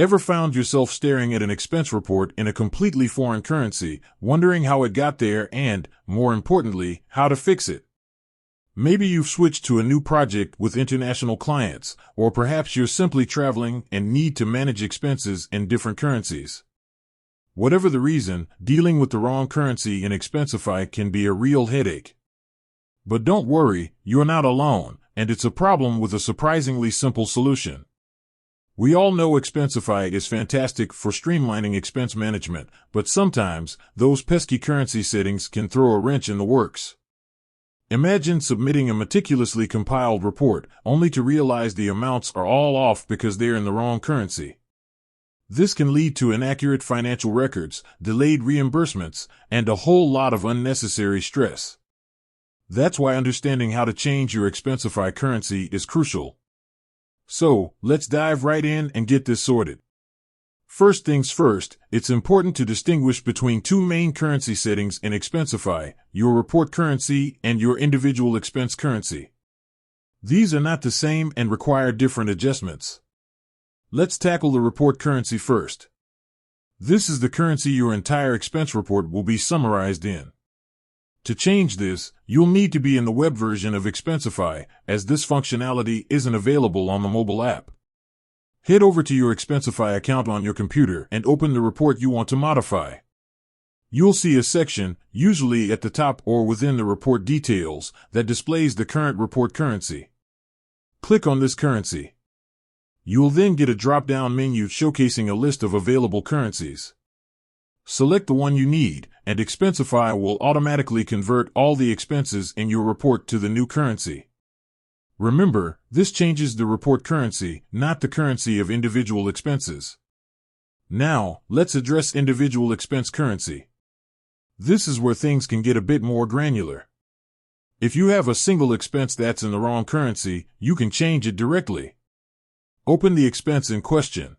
Ever found yourself staring at an expense report in a completely foreign currency, wondering how it got there and, more importantly, how to fix it? Maybe you've switched to a new project with international clients, or perhaps you're simply traveling and need to manage expenses in different currencies. Whatever the reason, dealing with the wrong currency in Expensify can be a real headache. But don't worry, you're not alone, and it's a problem with a surprisingly simple solution. We all know Expensify is fantastic for streamlining expense management, but sometimes those pesky currency settings can throw a wrench in the works. Imagine submitting a meticulously compiled report, only to realize the amounts are all off because they're in the wrong currency. This can lead to inaccurate financial records, delayed reimbursements, and a whole lot of unnecessary stress. That's why understanding how to change your Expensify currency is crucial. So, let's dive right in and get this sorted. First things first, it's important to distinguish between two main currency settings in Expensify, your report currency and your individual expense currency. These are not the same and require different adjustments. Let's tackle the report currency first. This is the currency your entire expense report will be summarized in. To change this, you'll need to be in the web version of Expensify, as this functionality isn't available on the mobile app. Head over to your Expensify account on your computer and open the report you want to modify. You'll see a section, usually at the top or within the report details, that displays the current report currency. Click on this currency. You'll then get a drop-down menu showcasing a list of available currencies. Select the one you need, and Expensify will automatically convert all the expenses in your report to the new currency. Remember, this changes the report currency, not the currency of individual expenses. Now, let's address individual expense currency. This is where things can get a bit more granular. If you have a single expense that's in the wrong currency, you can change it directly. Open the expense in question.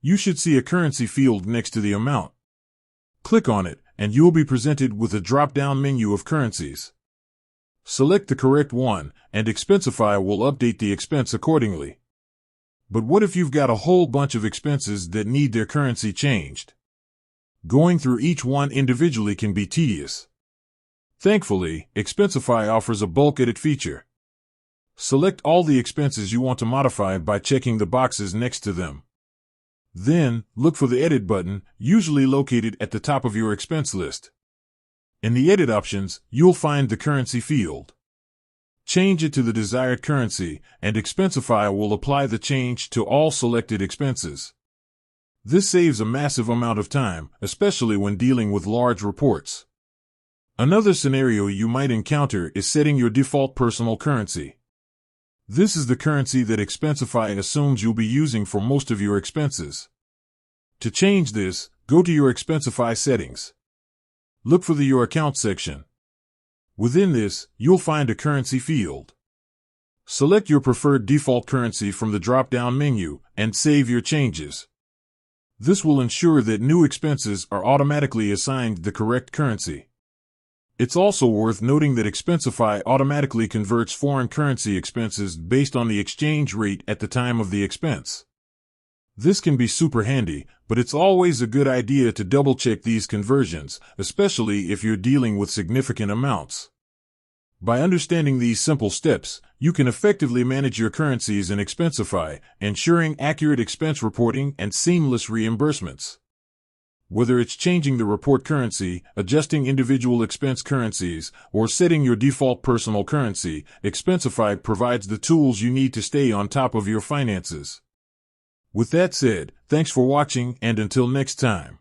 You should see a currency field next to the amount. Click on it, and you'll be presented with a drop-down menu of currencies. Select the correct one, and Expensify will update the expense accordingly. But what if you've got a whole bunch of expenses that need their currency changed? Going through each one individually can be tedious. Thankfully, Expensify offers a bulk edit feature. Select all the expenses you want to modify by checking the boxes next to them. Then, look for the Edit button, usually located at the top of your expense list. In the Edit options, you'll find the currency field. Change it to the desired currency, and Expensify will apply the change to all selected expenses. This saves a massive amount of time, especially when dealing with large reports. Another scenario you might encounter is setting your default personal currency. This is the currency that Expensify assumes you'll be using for most of your expenses. To change this, go to your Expensify settings. Look for the Your Account section. Within this, you'll find a currency field. Select your preferred default currency from the drop-down menu and save your changes. This will ensure that new expenses are automatically assigned the correct currency. It's also worth noting that Expensify automatically converts foreign currency expenses based on the exchange rate at the time of the expense. This can be super handy, but it's always a good idea to double-check these conversions, especially if you're dealing with significant amounts. By understanding these simple steps, you can effectively manage your currencies in Expensify, ensuring accurate expense reporting and seamless reimbursements. Whether it's changing the report currency, adjusting individual expense currencies, or setting your default personal currency, Expensify provides the tools you need to stay on top of your finances. With that said, thanks for watching, and until next time.